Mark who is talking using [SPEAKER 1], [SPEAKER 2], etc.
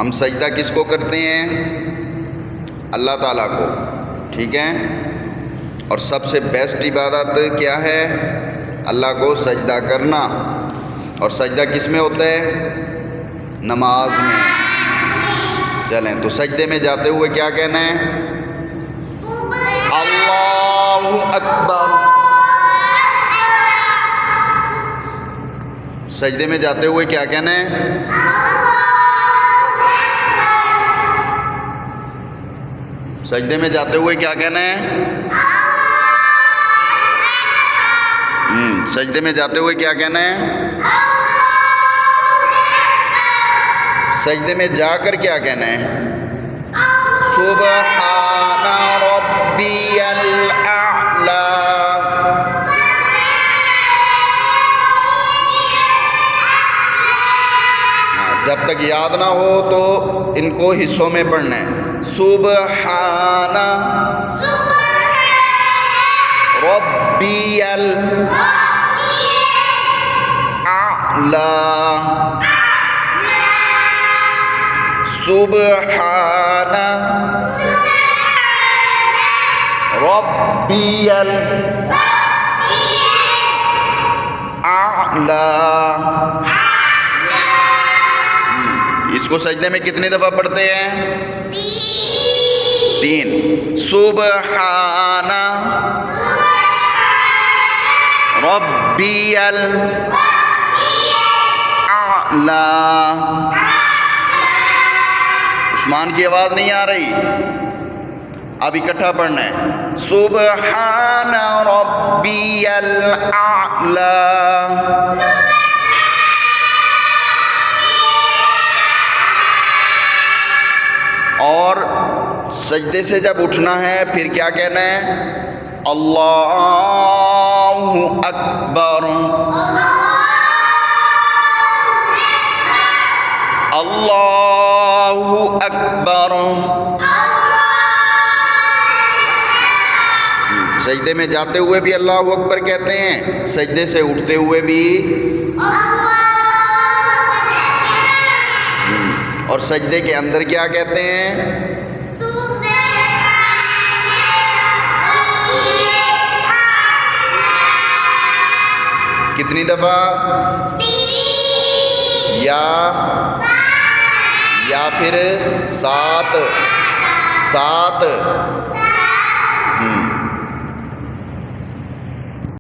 [SPEAKER 1] ہم سجدہ کس کو کرتے ہیں؟ اللہ تعالیٰ کو، ٹھیک ہے؟ اور سب سے بیسٹ عبادت کیا ہے؟ اللہ کو سجدہ کرنا۔ اور سجدہ کس میں ہوتا ہے؟ نماز میں۔ چلیں تو سجدے میں جاتے ہوئے کیا کہنا ہے؟ اللہ اکبر۔ سجدے میں جاتے ہوئے کیا کہنا ہے؟ سجدے میں جاتے ہوئے کیا کہنا ہے؟ سجدے میں جاتے ہوئے کیا کہنا ہے؟ سجدے میں جا کر کیا کہنا ہے؟ سبحان ربی الاعلی۔ جب تک یاد نہ ہو تو ان کو حصوں میں پڑھنا ہے۔ سبحان ربی الاعلی۔ سبحان ربی الاعلی۔ اس کو سجدے میں کتنی دفعہ پڑھتے ہیں؟ 3۔ سبحان ربی الاعلی۔ عثمان کی آواز نہیں آ رہی، اب اکٹھا پڑھنا ہے۔ سبحان ربی الاعلی۔ اور سجدے سے جب اٹھنا ہے پھر کیا کہنا ہے؟ اللہ اکبر۔ اللہ اکبر۔ سجدے میں جاتے ہوئے بھی اللہ اکبر کہتے ہیں، سجدے سے اٹھتے ہوئے بھی۔ اور سجدے کے اندر کیا کہتے ہیں؟ کتنی دفعہ؟ یا پھر 7۔